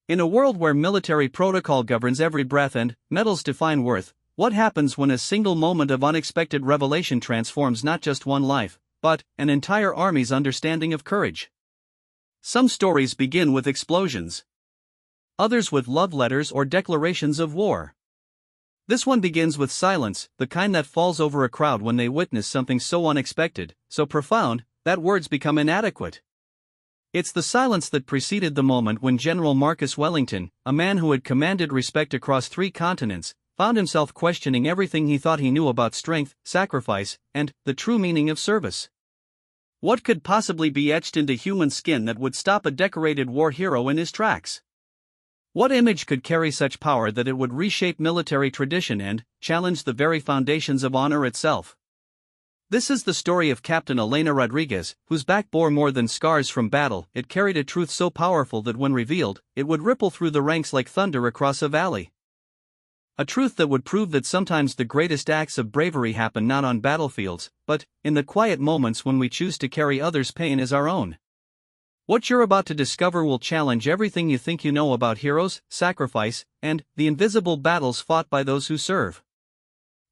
In a world where military protocol governs every breath and medals define worth, what happens when a single moment of unexpected revelation transforms not just one life, but an entire army's understanding of courage? Some stories begin with explosions. Others with love letters or declarations of war. This one begins with silence, the kind that falls over a crowd when they witness something so unexpected, so profound, that words become inadequate. It's the silence that preceded the moment when General Marcus Wellington, a man who had commanded respect across 3 continents, found himself questioning everything he thought he knew about strength, sacrifice, and the true meaning of service. What could possibly be etched into human skin that would stop a decorated war hero in his tracks? What image could carry such power that it would reshape military tradition and challenge the very foundations of honor itself? This is the story of Captain Elena Rodriguez, whose back bore more than scars from battle. It carried a truth so powerful that when revealed, it would ripple through the ranks like thunder across a valley. A truth that would prove that sometimes the greatest acts of bravery happen not on battlefields, but in the quiet moments when we choose to carry others' pain as our own. What you're about to discover will challenge everything you think you know about heroes, sacrifice, and the invisible battles fought by those who serve.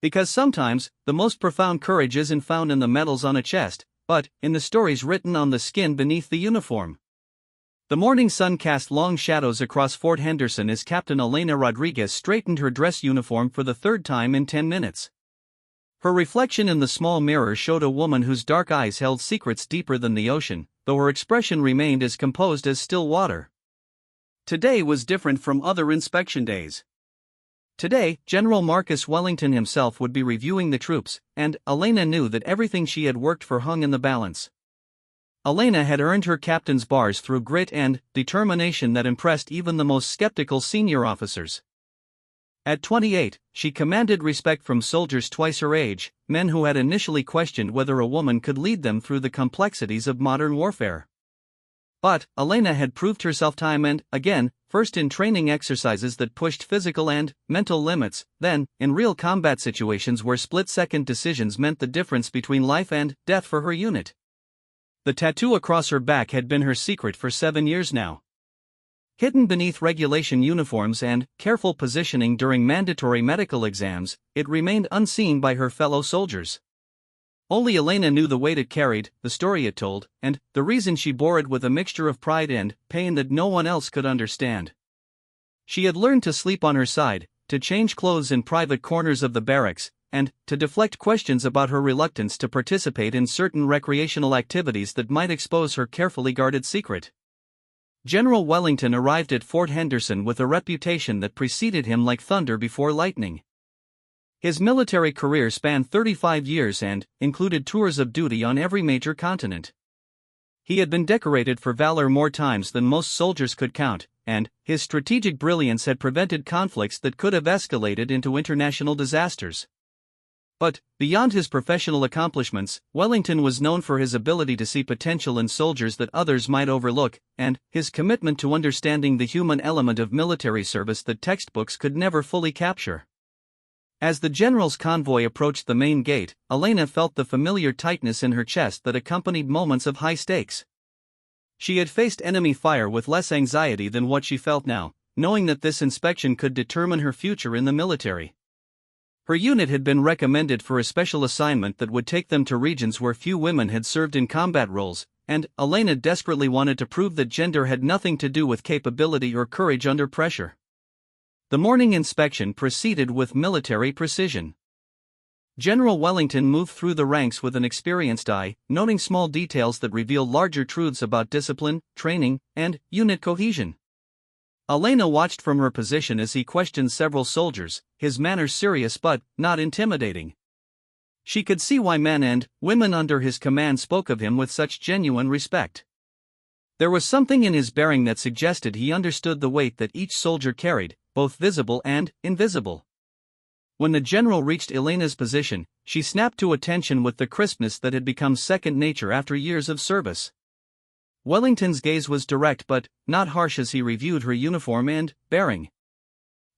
Because sometimes, the most profound courage isn't found in the medals on a chest, but in the stories written on the skin beneath the uniform. The morning sun cast long shadows across Fort Henderson as Captain Elena Rodriguez straightened her dress uniform for the 3rd time in 10 minutes. Her reflection in the small mirror showed a woman whose dark eyes held secrets deeper than the ocean, though her expression remained as composed as still water. Today was different from other inspection days. Today, General Marcus Wellington himself would be reviewing the troops, and Elena knew that everything she had worked for hung in the balance. Elena had earned her captain's bars through grit and determination that impressed even the most skeptical senior officers. At 28, she commanded respect from soldiers twice her age, men who had initially questioned whether a woman could lead them through the complexities of modern warfare. But Elena had proved herself time and again, first in training exercises that pushed physical and mental limits, then in real combat situations where split-second decisions meant the difference between life and death for her unit. The tattoo across her back had been her secret for 7 years now. Hidden beneath regulation uniforms and careful positioning during mandatory medical exams, it remained unseen by her fellow soldiers. Only Elena knew the weight it carried, the story it told, and the reason she bore it with a mixture of pride and pain that no one else could understand. She had learned to sleep on her side, to change clothes in private corners of the barracks, and to deflect questions about her reluctance to participate in certain recreational activities that might expose her carefully guarded secret. General Wellington arrived at Fort Henderson with a reputation that preceded him like thunder before lightning. His military career spanned 35 years and included tours of duty on every major continent. He had been decorated for valor more times than most soldiers could count, and his strategic brilliance had prevented conflicts that could have escalated into international disasters. But, beyond his professional accomplishments, Wellington was known for his ability to see potential in soldiers that others might overlook, and his commitment to understanding the human element of military service that textbooks could never fully capture. As the general's convoy approached the main gate, Elena felt the familiar tightness in her chest that accompanied moments of high stakes. She had faced enemy fire with less anxiety than what she felt now, knowing that this inspection could determine her future in the military. Her unit had been recommended for a special assignment that would take them to regions where few women had served in combat roles, and Elena desperately wanted to prove that gender had nothing to do with capability or courage under pressure. The morning inspection proceeded with military precision. General Wellington moved through the ranks with an experienced eye, noting small details that revealed larger truths about discipline, training, and unit cohesion. Elena watched from her position as he questioned several soldiers, his manner serious but not intimidating. She could see why men and women under his command spoke of him with such genuine respect. There was something in his bearing that suggested he understood the weight that each soldier carried, both visible and invisible. When the general reached Elena's position, she snapped to attention with the crispness that had become second nature after years of service. Wellington's gaze was direct but not harsh as he reviewed her uniform and bearing.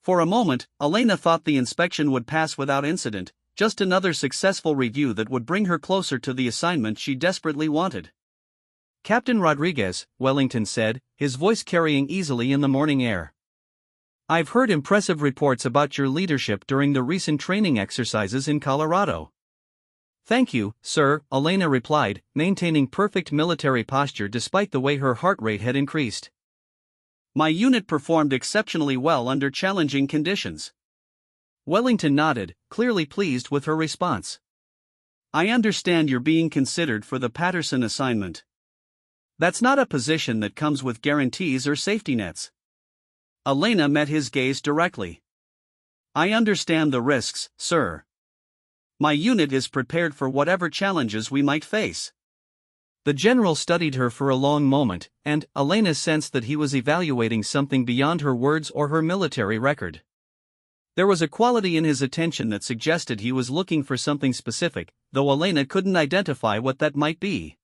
For a moment, Elena thought the inspection would pass without incident, just another successful review that would bring her closer to the assignment she desperately wanted. Captain Rodriguez, Wellington said, his voice carrying easily in the morning air. I've heard impressive reports about your leadership during the recent training exercises in Colorado. Thank you, sir, Elena replied, maintaining perfect military posture despite the way her heart rate had increased. My unit performed exceptionally well under challenging conditions. Wellington nodded, clearly pleased with her response. I understand you're being considered for the Patterson assignment. That's not a position that comes with guarantees or safety nets. Elena met his gaze directly. I understand the risks, sir. My unit is prepared for whatever challenges we might face. The general studied her for a long moment, and Elena sensed that he was evaluating something beyond her words or her military record. There was a quality in his attention that suggested he was looking for something specific, though Elena couldn't identify what that might be.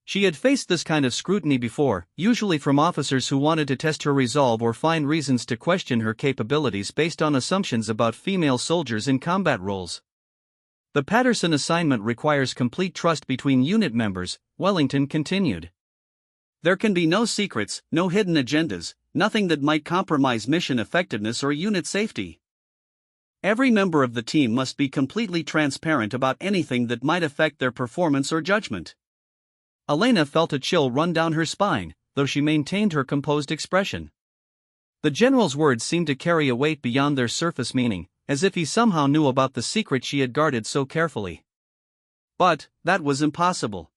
She had faced this kind of scrutiny before, usually from officers who wanted to test her resolve or find reasons to question her capabilities based on assumptions about female soldiers in combat roles. The Patterson assignment requires complete trust between unit members, Wellington continued. There can be no secrets, no hidden agendas, nothing that might compromise mission effectiveness or unit safety. Every member of the team must be completely transparent about anything that might affect their performance or judgment. Elena felt a chill run down her spine, though she maintained her composed expression. The general's words seemed to carry a weight beyond their surface meaning, as if he somehow knew about the secret she had guarded so carefully. But that was impossible.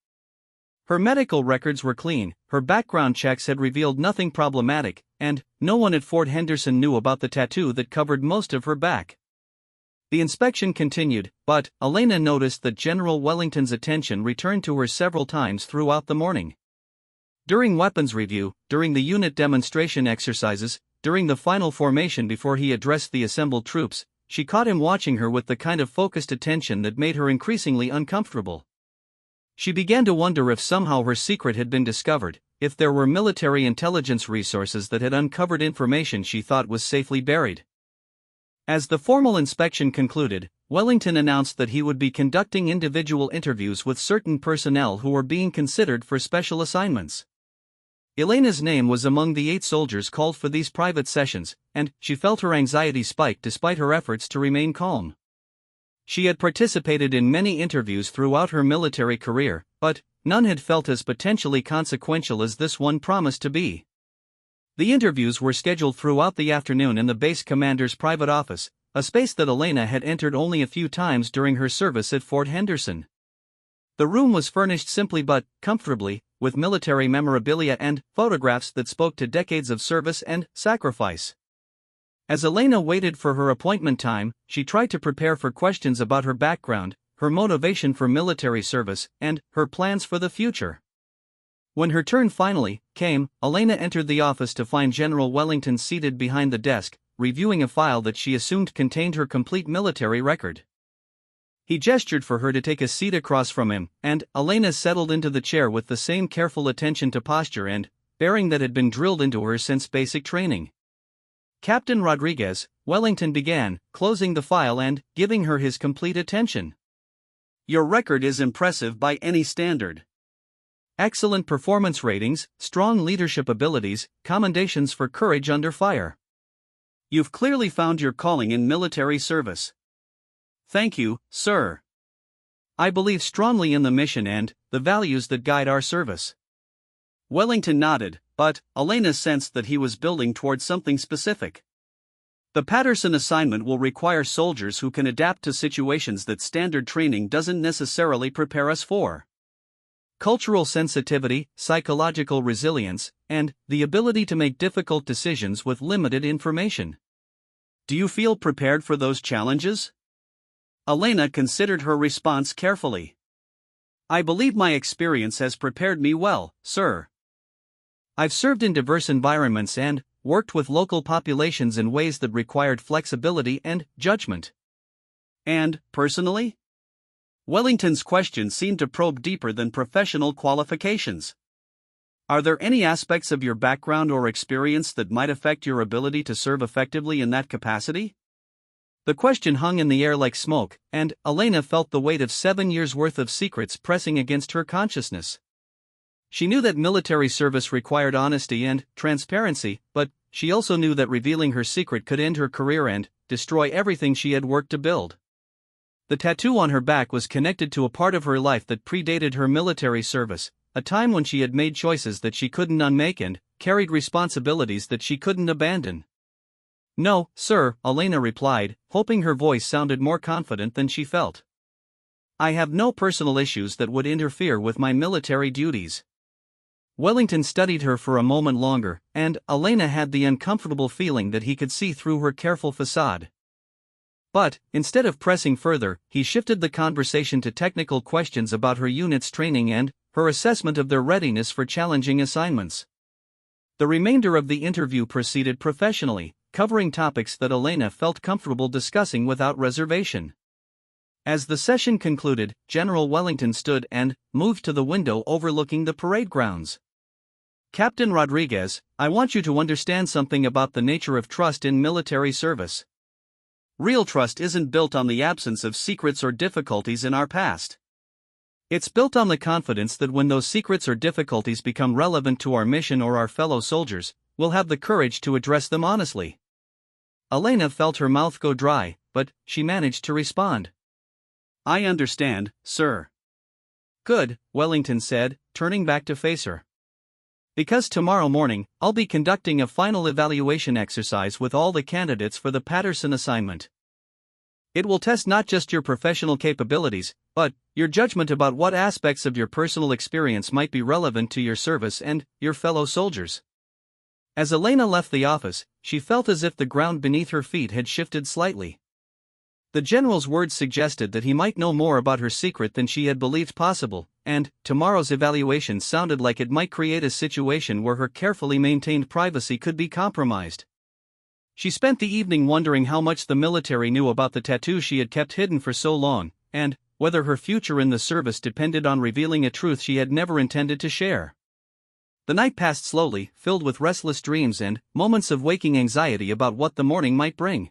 Her medical records were clean, her background checks had revealed nothing problematic, and no one at Fort Henderson knew about the tattoo that covered most of her back. The inspection continued, but Elena noticed that General Wellington's attention returned to her several times throughout the morning. During weapons review, during the unit demonstration exercises, during the final formation before he addressed the assembled troops, she caught him watching her with the kind of focused attention that made her increasingly uncomfortable. She began to wonder if somehow her secret had been discovered, if there were military intelligence resources that had uncovered information she thought was safely buried. As the formal inspection concluded, Wellington announced that he would be conducting individual interviews with certain personnel who were being considered for special assignments. Elena's name was among the 8 soldiers called for these private sessions, and she felt her anxiety spike despite her efforts to remain calm. She had participated in many interviews throughout her military career, but none had felt as potentially consequential as this one promised to be. The interviews were scheduled throughout the afternoon in the base commander's private office, a space that Elena had entered only a few times during her service at Fort Henderson. The room was furnished simply but comfortably, with military memorabilia and photographs that spoke to decades of service and sacrifice. As Elena waited for her appointment time, she tried to prepare for questions about her background, her motivation for military service, and her plans for the future. When her turn finally came, Elena entered the office to find General Wellington seated behind the desk, reviewing a file that she assumed contained her complete military record. He gestured for her to take a seat across from him, and Elena settled into the chair with the same careful attention to posture and bearing that had been drilled into her since basic training. Captain Rodriguez, Wellington began, closing the file and giving her his complete attention. Your record is impressive by any standard. Excellent performance ratings, strong leadership abilities, commendations for courage under fire. You've clearly found your calling in military service. Thank you, sir. I believe strongly in the mission and the values that guide our service. Wellington nodded, but Elena sensed that he was building towards something specific. The Patterson assignment will require soldiers who can adapt to situations that standard training doesn't necessarily prepare us for. Cultural sensitivity, psychological resilience, and the ability to make difficult decisions with limited information. Do you feel prepared for those challenges? Elena considered her response carefully. I believe my experience has prepared me well, sir. I've served in diverse environments and worked with local populations in ways that required flexibility and judgment. And, personally? Wellington's question seemed to probe deeper than professional qualifications. Are there any aspects of your background or experience that might affect your ability to serve effectively in that capacity? The question hung in the air like smoke, and Elena felt the weight of 7 years' worth of secrets pressing against her consciousness. She knew that military service required honesty and transparency, but she also knew that revealing her secret could end her career and destroy everything she had worked to build. The tattoo on her back was connected to a part of her life that predated her military service, a time when she had made choices that she couldn't unmake and carried responsibilities that she couldn't abandon. "No, sir," Elena replied, hoping her voice sounded more confident than she felt. "I have no personal issues that would interfere with my military duties." Wellington studied her for a moment longer, and Elena had the uncomfortable feeling that he could see through her careful facade. But, instead of pressing further, he shifted the conversation to technical questions about her unit's training and her assessment of their readiness for challenging assignments. The remainder of the interview proceeded professionally, covering topics that Elena felt comfortable discussing without reservation. As the session concluded, General Wellington stood and moved to the window overlooking the parade grounds. "Captain Rodriguez, I want you to understand something about the nature of trust in military service. Real trust isn't built on the absence of secrets or difficulties in our past. It's built on the confidence that when those secrets or difficulties become relevant to our mission or our fellow soldiers, we'll have the courage to address them honestly." Elena felt her mouth go dry, but she managed to respond. "I understand, sir." "Good," Wellington said, turning back to face her. "Because tomorrow morning, I'll be conducting a final evaluation exercise with all the candidates for the Patterson assignment. It will test not just your professional capabilities, but your judgment about what aspects of your personal experience might be relevant to your service and your fellow soldiers." As Elena left the office, she felt as if the ground beneath her feet had shifted slightly. The general's words suggested that he might know more about her secret than she had believed possible, and tomorrow's evaluation sounded like it might create a situation where her carefully maintained privacy could be compromised. She spent the evening wondering how much the military knew about the tattoo she had kept hidden for so long, and whether her future in the service depended on revealing a truth she had never intended to share. The night passed slowly, filled with restless dreams and moments of waking anxiety about what the morning might bring.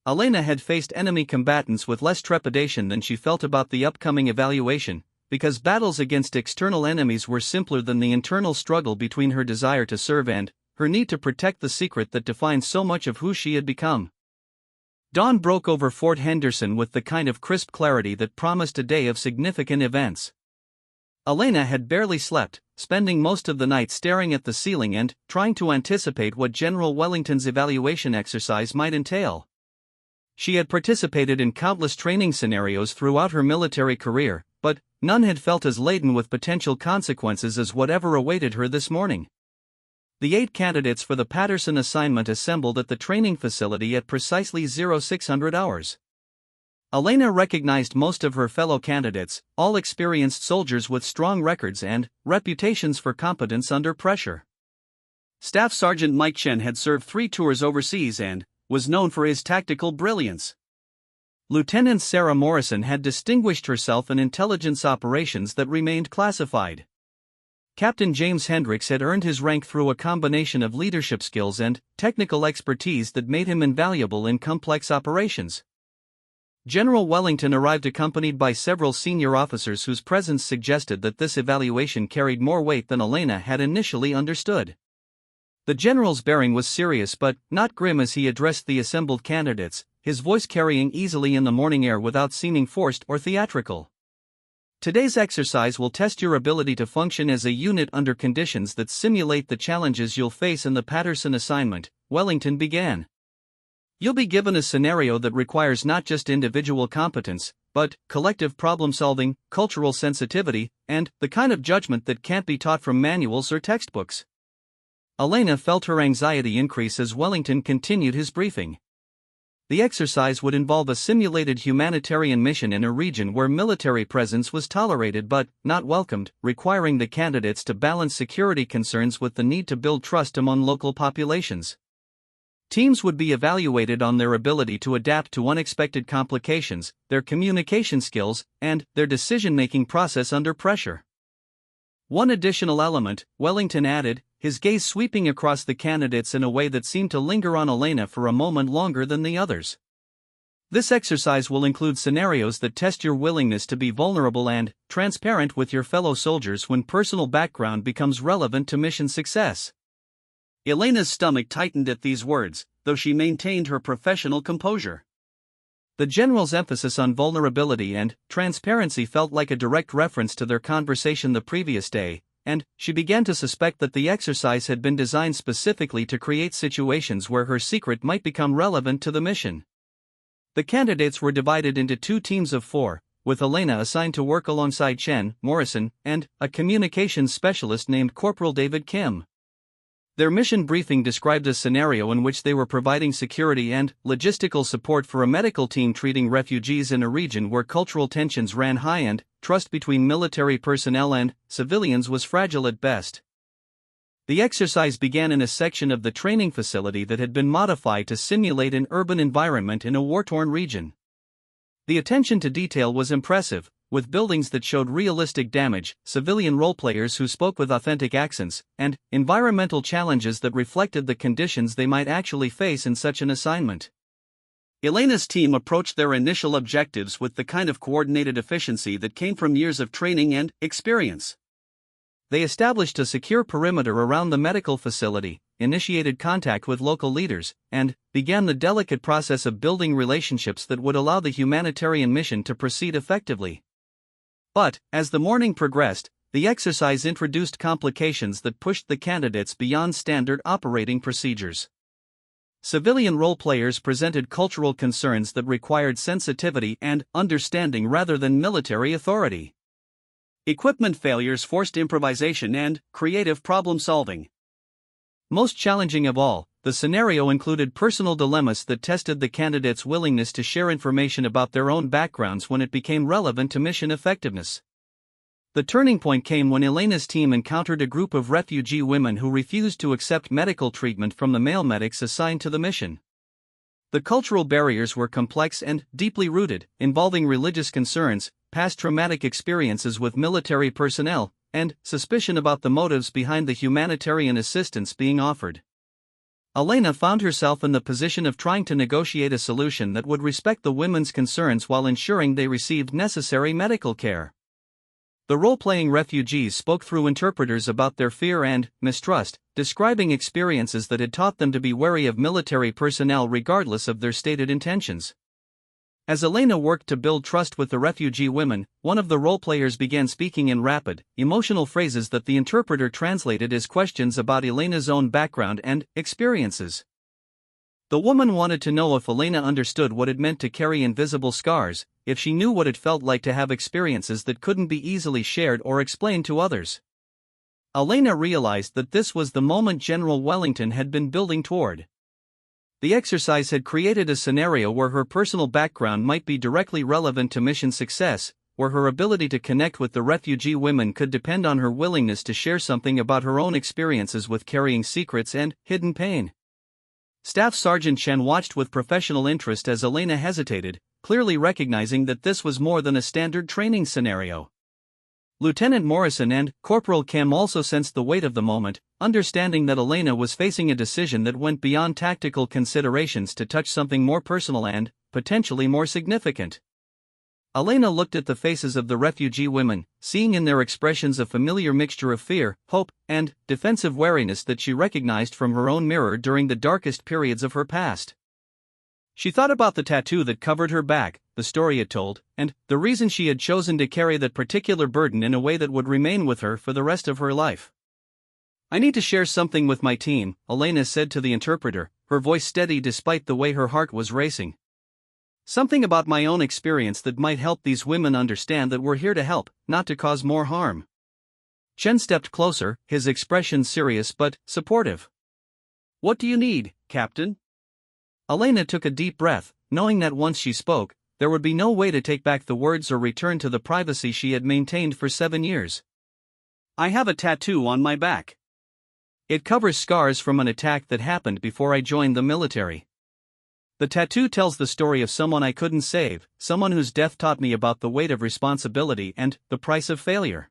Elena had faced enemy combatants with less trepidation than she felt about the upcoming evaluation, because battles against external enemies were simpler than the internal struggle between her desire to serve and her need to protect the secret that defined so much of who she had become. Dawn broke over Fort Henderson with the kind of crisp clarity that promised a day of significant events. Elena had barely slept, spending most of the night staring at the ceiling and trying to anticipate what General Wellington's evaluation exercise might entail. She had participated in countless training scenarios throughout her military career, but none had felt as laden with potential consequences as whatever awaited her this morning. The 8 candidates for the Patterson assignment assembled at the training facility at precisely 0600 hours. Elena recognized most of her fellow candidates, all experienced soldiers with strong records and reputations for competence under pressure. Staff Sergeant Mike Chen had served 3 tours overseas and was known for his tactical brilliance. Lieutenant Sarah Morrison had distinguished herself in intelligence operations that remained classified. Captain James Hendricks had earned his rank through a combination of leadership skills and technical expertise that made him invaluable in complex operations. General Wellington arrived accompanied by several senior officers whose presence suggested that this evaluation carried more weight than Elena had initially understood. The general's bearing was serious but not grim as he addressed the assembled candidates, his voice carrying easily in the morning air without seeming forced or theatrical. "Today's exercise will test your ability to function as a unit under conditions that simulate the challenges you'll face in the Patterson assignment," Wellington began. "You'll be given a scenario that requires not just individual competence, but collective problem-solving, cultural sensitivity, and the kind of judgment that can't be taught from manuals or textbooks." Elena felt her anxiety increase as Wellington continued his briefing. The exercise would involve a simulated humanitarian mission in a region where military presence was tolerated but not welcomed, requiring the candidates to balance security concerns with the need to build trust among local populations. Teams would be evaluated on their ability to adapt to unexpected complications, their communication skills, and their decision-making process under pressure. One additional element, Wellington added, his gaze sweeping across the candidates in a way that seemed to linger on Elena for a moment longer than the others. This exercise will include scenarios that test your willingness to be vulnerable and transparent with your fellow soldiers when personal background becomes relevant to mission success. Elena's stomach tightened at these words, though she maintained her professional composure. The general's emphasis on vulnerability and transparency felt like a direct reference to their conversation the previous day, and she began to suspect that the exercise had been designed specifically to create situations where her secret might become relevant to the mission. The candidates were divided into 2 teams of 4, with Elena assigned to work alongside Chen Morrison and a communications specialist named Corporal David Kim. Their mission briefing described a scenario in which they were providing security and logistical support for a medical team treating refugees in a region where cultural tensions ran high and trust between military personnel and civilians was fragile at best. The exercise began in a section of the training facility that had been modified to simulate an urban environment in a war-torn region. The attention to detail was impressive, with buildings that showed realistic damage, civilian role-players who spoke with authentic accents, and environmental challenges that reflected the conditions they might actually face in such an assignment. Elena's team approached their initial objectives with the kind of coordinated efficiency that came from years of training and experience. They established a secure perimeter around the medical facility, initiated contact with local leaders, and began the delicate process of building relationships that would allow the humanitarian mission to proceed effectively. But, as the morning progressed, the exercise introduced complications that pushed the candidates beyond standard operating procedures. Civilian role players presented cultural concerns that required sensitivity and understanding rather than military authority. Equipment failures forced improvisation and creative problem-solving. Most challenging of all, the scenario included personal dilemmas that tested the candidates' willingness to share information about their own backgrounds when it became relevant to mission effectiveness. The turning point came when Elena's team encountered a group of refugee women who refused to accept medical treatment from the male medics assigned to the mission. The cultural barriers were complex and deeply rooted, involving religious concerns, past traumatic experiences with military personnel, and suspicion about the motives behind the humanitarian assistance being offered. Elena found herself in the position of trying to negotiate a solution that would respect the women's concerns while ensuring they received necessary medical care. The role-playing refugees spoke through interpreters about their fear and mistrust, describing experiences that had taught them to be wary of military personnel regardless of their stated intentions. As Elena worked to build trust with the refugee women, one of the role-players began speaking in rapid, emotional phrases that the interpreter translated as questions about Elena's own background and experiences. The woman wanted to know if Elena understood what it meant to carry invisible scars, if she knew what it felt like to have experiences that couldn't be easily shared or explained to others. Elena realized that this was the moment General Wellington had been building toward. The exercise had created a scenario where her personal background might be directly relevant to mission success, where her ability to connect with the refugee women could depend on her willingness to share something about her own experiences with carrying secrets and hidden pain. Staff Sergeant Chen watched with professional interest as Elena hesitated, clearly recognizing that this was more than a standard training scenario. Lieutenant Morrison and Corporal Kim also sensed the weight of the moment, understanding that Elena was facing a decision that went beyond tactical considerations to touch something more personal and, potentially more significant. Elena looked at the faces of the refugee women, seeing in their expressions a familiar mixture of fear, hope, and defensive wariness that she recognized from her own mirror during the darkest periods of her past. She thought about the tattoo that covered her back, the story it told, and the reason she had chosen to carry that particular burden in a way that would remain with her for the rest of her life. "I need to share something with my team," Elena said to the interpreter, her voice steady despite the way her heart was racing. "Something about my own experience that might help these women understand that we're here to help, not to cause more harm." Chen stepped closer, his expression serious but supportive. "What do you need, Captain?" Elena took a deep breath, knowing that once she spoke, there would be no way to take back the words or return to the privacy she had maintained for 7 years. "I have a tattoo on my back. It covers scars from an attack that happened before I joined the military. The tattoo tells the story of someone I couldn't save, someone whose death taught me about the weight of responsibility and the price of failure."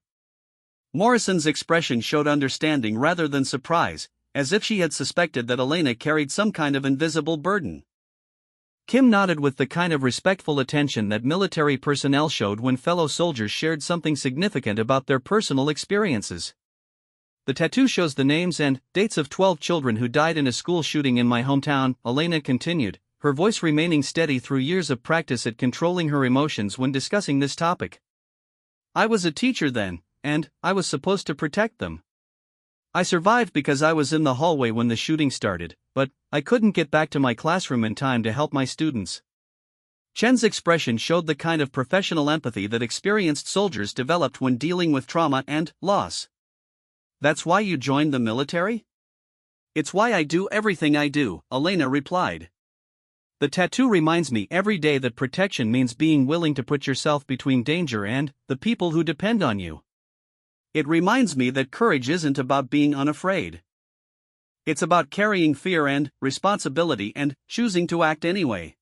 Morrison's expression showed understanding rather than surprise, as if she had suspected that Elena carried some kind of invisible burden. Kim nodded with the kind of respectful attention that military personnel showed when fellow soldiers shared something significant about their personal experiences. The tattoo shows the names and dates of 12 children who died in a school shooting in my hometown, Elena continued, her voice remaining steady through years of practice at controlling her emotions when discussing this topic. I was a teacher then, and I was supposed to protect them. I survived because I was in the hallway when the shooting started, but I couldn't get back to my classroom in time to help my students. Chen's expression showed the kind of professional empathy that experienced soldiers developed when dealing with trauma and loss. That's why you joined the military? It's why I do everything I do, Elena replied. The tattoo reminds me every day that protection means being willing to put yourself between danger and the people who depend on you. It reminds me that courage isn't about being unafraid. It's about carrying fear and responsibility and choosing to act anyway.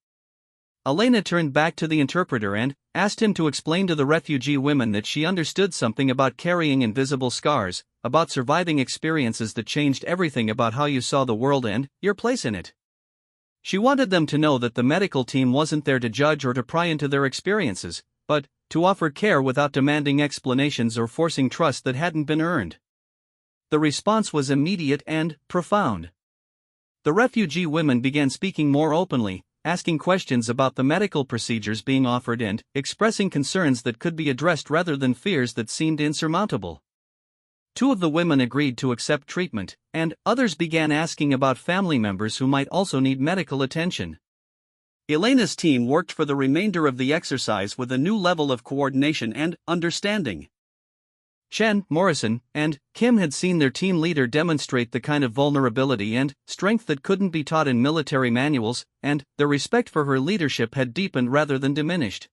Elena turned back to the interpreter and asked him to explain to the refugee women that she understood something about carrying invisible scars, about surviving experiences that changed everything about how you saw the world and your place in it. She wanted them to know that the medical team wasn't there to judge or to pry into their experiences, but to offer care without demanding explanations or forcing trust that hadn't been earned. The response was immediate and profound. The refugee women began speaking more openly, asking questions about the medical procedures being offered and expressing concerns that could be addressed rather than fears that seemed insurmountable. 2 of the women agreed to accept treatment, and others began asking about family members who might also need medical attention. Elena's team worked for the remainder of the exercise with a new level of coordination and understanding. Chen, Morrison, and Kim had seen their team leader demonstrate the kind of vulnerability and strength that couldn't be taught in military manuals, and their respect for her leadership had deepened rather than diminished.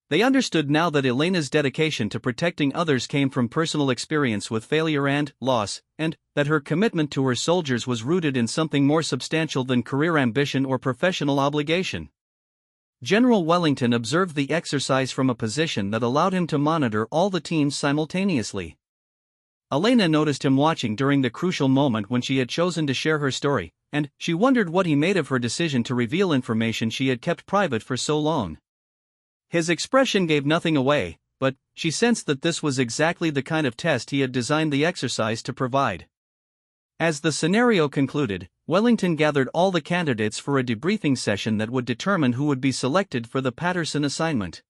They understood now that Elena's dedication to protecting others came from personal experience with failure and loss, and that her commitment to her soldiers was rooted in something more substantial than career ambition or professional obligation. General Wellington observed the exercise from a position that allowed him to monitor all the teams simultaneously. Elena noticed him watching during the crucial moment when she had chosen to share her story, and she wondered what he made of her decision to reveal information she had kept private for so long. His expression gave nothing away, but she sensed that this was exactly the kind of test he had designed the exercise to provide. As the scenario concluded, Wellington gathered all the candidates for a debriefing session that would determine who would be selected for the Patterson assignment.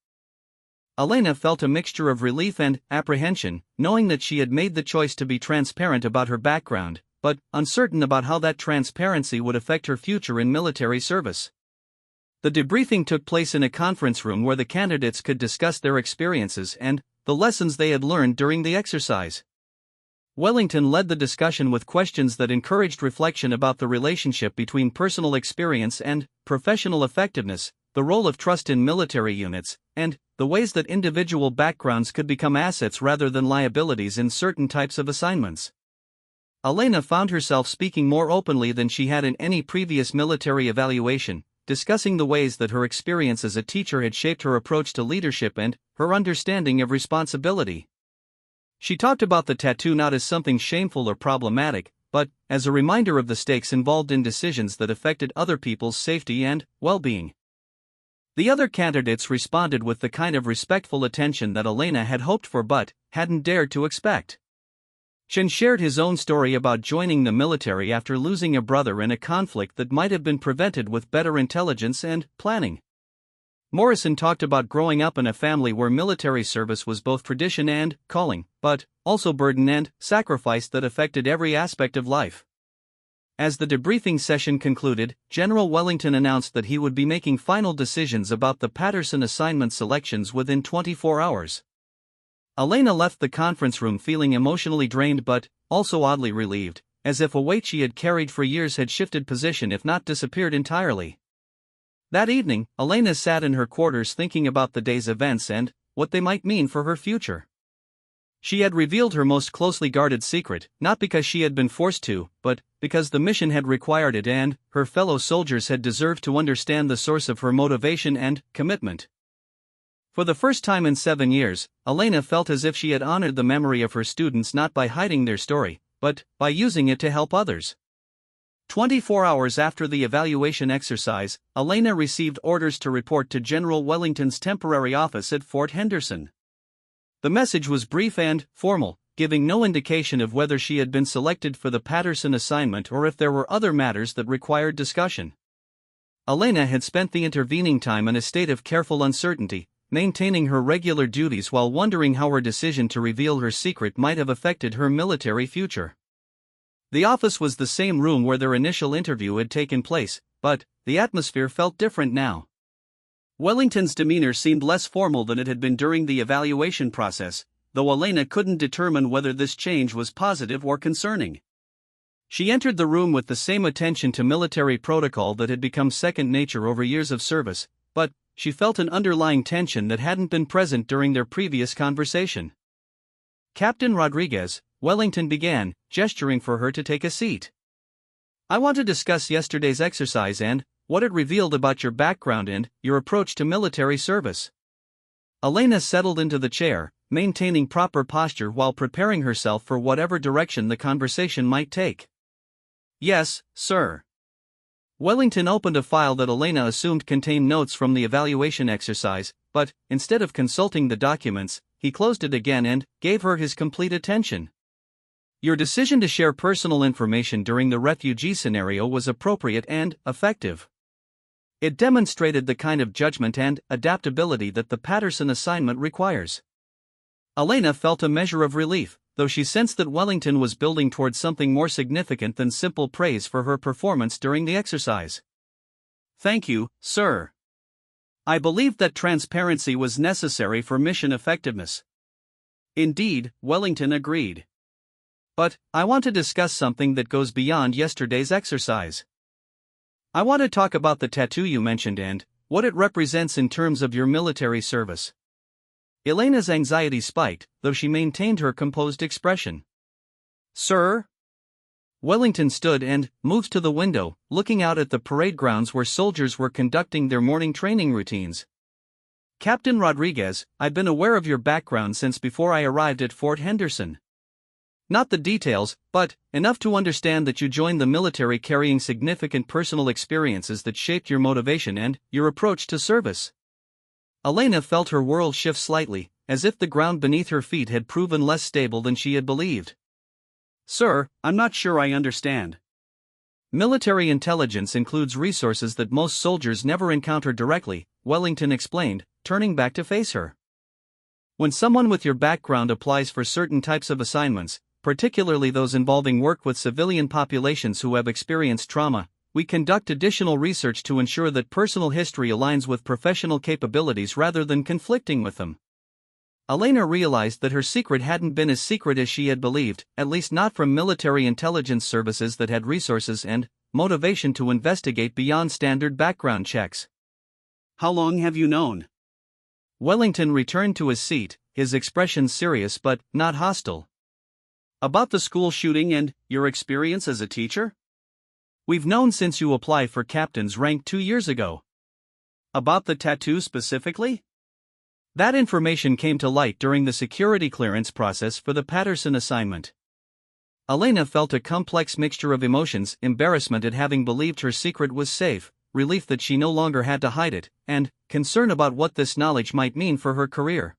Elena felt a mixture of relief and apprehension, knowing that she had made the choice to be transparent about her background, but uncertain about how that transparency would affect her future in military service. The debriefing took place in a conference room where the candidates could discuss their experiences and the lessons they had learned during the exercise. Wellington led the discussion with questions that encouraged reflection about the relationship between personal experience and professional effectiveness, the role of trust in military units, and the ways that individual backgrounds could become assets rather than liabilities in certain types of assignments. Elena found herself speaking more openly than she had in any previous military evaluation, discussing the ways that her experience as a teacher had shaped her approach to leadership and her understanding of responsibility. She talked about the tattoo not as something shameful or problematic, but as a reminder of the stakes involved in decisions that affected other people's safety and well-being. The other candidates responded with the kind of respectful attention that Elena had hoped for but hadn't dared to expect. Chen shared his own story about joining the military after losing a brother in a conflict that might have been prevented with better intelligence and planning. Morrison talked about growing up in a family where military service was both tradition and calling, but also burden and sacrifice that affected every aspect of life. As the debriefing session concluded, General Wellington announced that he would be making final decisions about the Patterson assignment selections within 24 hours. Elena left the conference room feeling emotionally drained but also oddly relieved, as if a weight she had carried for years had shifted position if not disappeared entirely. That evening, Elena sat in her quarters thinking about the day's events and what they might mean for her future. She had revealed her most closely guarded secret, not because she had been forced to, but because the mission had required it and her fellow soldiers had deserved to understand the source of her motivation and commitment. For the first time in 7 years, Elena felt as if she had honored the memory of her students not by hiding their story, but by using it to help others. 24 hours after the evaluation exercise, Elena received orders to report to General Wellington's temporary office at Fort Henderson. The message was brief and formal, giving no indication of whether she had been selected for the Patterson assignment or if there were other matters that required discussion. Elena had spent the intervening time in a state of careful uncertainty, maintaining her regular duties while wondering how her decision to reveal her secret might have affected her military future. The office was the same room where their initial interview had taken place, but the atmosphere felt different now. Wellington's demeanor seemed less formal than it had been during the evaluation process, though Elena couldn't determine whether this change was positive or concerning. She entered the room with the same attention to military protocol that had become second nature over years of service, but she felt an underlying tension that hadn't been present during their previous conversation. "Captain Rodriguez," Wellington began, gesturing for her to take a seat. "I want to discuss yesterday's exercise and what it revealed about your background and your approach to military service." Elena settled into the chair, maintaining proper posture while preparing herself for whatever direction the conversation might take. "Yes, sir." Wellington opened a file that Elena assumed contained notes from the evaluation exercise, but, instead of consulting the documents, he closed it again and gave her his complete attention. "Your decision to share personal information during the refugee scenario was appropriate and effective. It demonstrated the kind of judgment and adaptability that the Patterson assignment requires." Elena felt a measure of relief, though she sensed that Wellington was building towards something more significant than simple praise for her performance during the exercise. "Thank you, sir. I believed that transparency was necessary for mission effectiveness." "Indeed," Wellington agreed. "But I want to discuss something that goes beyond yesterday's exercise. I want to talk about the tattoo you mentioned and what it represents in terms of your military service." Elena's anxiety spiked, though she maintained her composed expression. "Sir?" Wellington stood and moved to the window, looking out at the parade grounds where soldiers were conducting their morning training routines. "Captain Rodriguez, I've been aware of your background since before I arrived at Fort Henderson. Not the details, but enough to understand that you joined the military carrying significant personal experiences that shaped your motivation and your approach to service." Elena felt her world shift slightly, as if the ground beneath her feet had proven less stable than she had believed. "Sir, I'm not sure I understand." "Military intelligence includes resources that most soldiers never encounter directly," Wellington explained, turning back to face her. "When someone with your background applies for certain types of assignments, particularly those involving work with civilian populations who have experienced trauma, we conduct additional research to ensure that personal history aligns with professional capabilities rather than conflicting with them." Elena realized that her secret hadn't been as secret as she had believed, at least not from military intelligence services that had resources and motivation to investigate beyond standard background checks. "How long have you known?" Wellington returned to his seat, his expression serious but not hostile. "About the school shooting and your experience as a teacher?" "We've known since you applied for captain's rank 2 years ago." "About the tattoo specifically?" "That information came to light during the security clearance process for the Patterson assignment." Elena felt a complex mixture of emotions: embarrassment at having believed her secret was safe, relief that she no longer had to hide it, and concern about what this knowledge might mean for her career.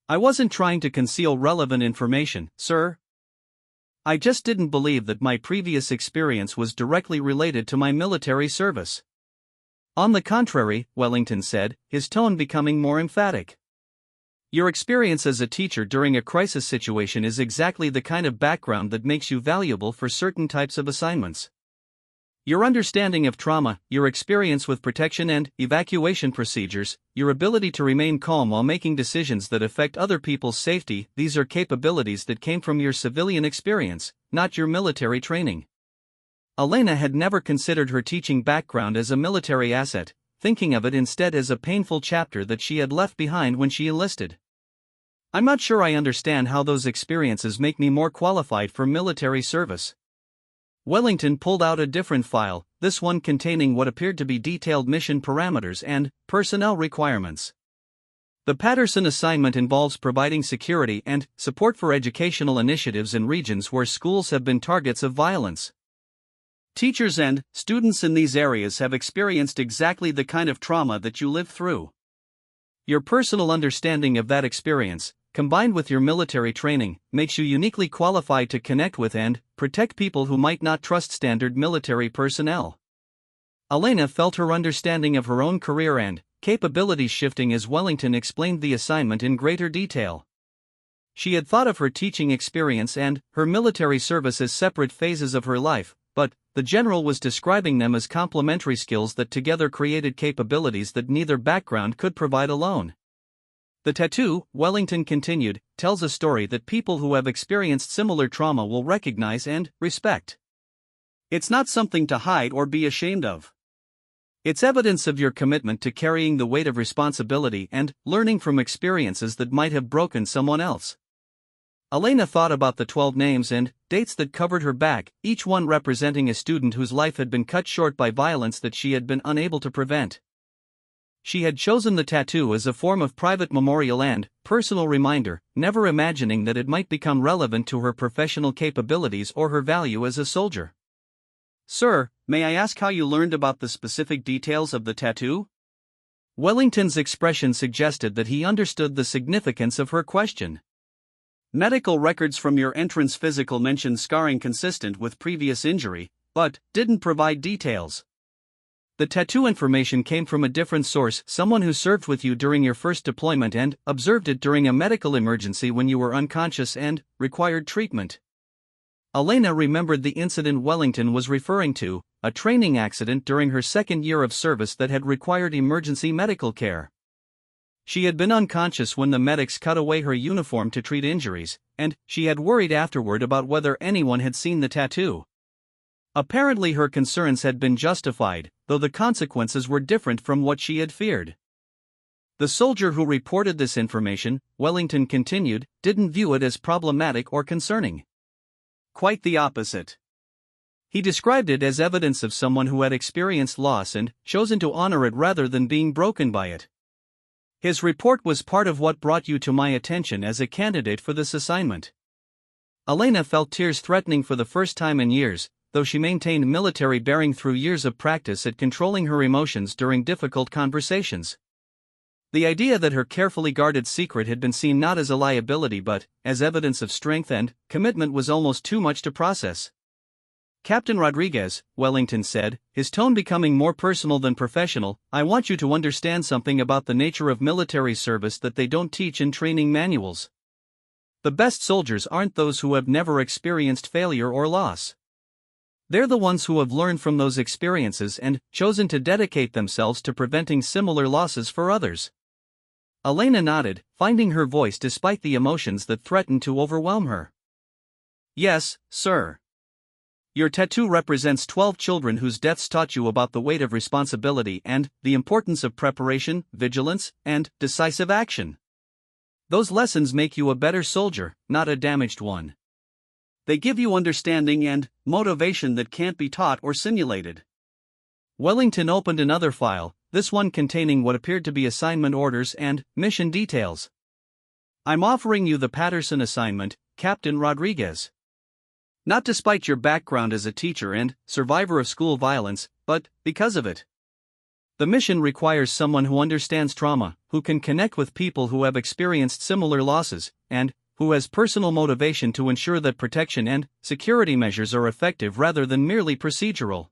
"I wasn't trying to conceal relevant information, sir. I just didn't believe that my previous experience was directly related to my military service." "On the contrary," Wellington said, his tone becoming more emphatic. "Your experience as a teacher during a crisis situation is exactly the kind of background that makes you valuable for certain types of assignments. Your understanding of trauma, your experience with protection and evacuation procedures, your ability to remain calm while making decisions that affect other people's safety, these are capabilities that came from your civilian experience, not your military training." Elena had never considered her teaching background as a military asset, thinking of it instead as a painful chapter that she had left behind when she enlisted. "I'm not sure I understand how those experiences make me more qualified for military service." Wellington pulled out a different file, this one containing what appeared to be detailed mission parameters and personnel requirements. "The Patterson assignment involves providing security and support for educational initiatives in regions where schools have been targets of violence. Teachers and students in these areas have experienced exactly the kind of trauma that you lived through. Your personal understanding of that experience, combined with your military training, makes you uniquely qualified to connect with and protect people who might not trust standard military personnel. Elena felt her understanding of her own career and capabilities shifting as Wellington explained the assignment in greater detail. She had thought of her teaching experience and her military service as separate phases of her life, but the general was describing them as complementary skills that together created capabilities that neither background could provide alone. The tattoo, Wellington continued, tells a story that people who have experienced similar trauma will recognize and respect. It's not something to hide or be ashamed of. It's evidence of your commitment to carrying the weight of responsibility and learning from experiences that might have broken someone else. Elena thought about the 12 names and dates that covered her back, each one representing a student whose life had been cut short by violence that she had been unable to prevent. She had chosen the tattoo as a form of private memorial and personal reminder, never imagining that it might become relevant to her professional capabilities or her value as a soldier. "Sir, may I ask how you learned about the specific details of the tattoo?" Wellington's expression suggested that he understood the significance of her question. "Medical records from your entrance physical mentioned scarring consistent with previous injury, but didn't provide details. The tattoo information came from a different source, someone who served with you during your first deployment and observed it during a medical emergency when you were unconscious and required treatment." Elena remembered the incident Wellington was referring to, a training accident during her second year of service that had required emergency medical care. She had been unconscious when the medics cut away her uniform to treat injuries, and she had worried afterward about whether anyone had seen the tattoo. Apparently her concerns had been justified, though the consequences were different from what she had feared. The soldier who reported this information, Wellington continued, didn't view it as problematic or concerning. Quite the opposite. He described it as evidence of someone who had experienced loss and chosen to honor it rather than being broken by it. His report was part of what brought you to my attention as a candidate for this assignment. Elena felt tears threatening for the first time in years, though she maintained military bearing through years of practice at controlling her emotions during difficult conversations. The idea that her carefully guarded secret had been seen not as a liability but as evidence of strength and commitment was almost too much to process. "Captain Rodriguez," Wellington said, his tone becoming more personal than professional, "I want you to understand something about the nature of military service that they don't teach in training manuals. The best soldiers aren't those who have never experienced failure or loss. They're the ones who have learned from those experiences and chosen to dedicate themselves to preventing similar losses for others." Elena nodded, finding her voice despite the emotions that threatened to overwhelm her. "Yes, sir. Your tattoo represents 12 children whose deaths taught you about the weight of responsibility and the importance of preparation, vigilance, and decisive action. Those lessons make you a better soldier, not a damaged one. They give you understanding and motivation that can't be taught or simulated." Wellington opened another file, this one containing what appeared to be assignment orders and mission details. "I'm offering you the Patterson assignment, Captain Rodriguez. Not despite your background as a teacher and survivor of school violence, but because of it. The mission requires someone who understands trauma, who can connect with people who have experienced similar losses, and who has personal motivation to ensure that protection and security measures are effective rather than merely procedural."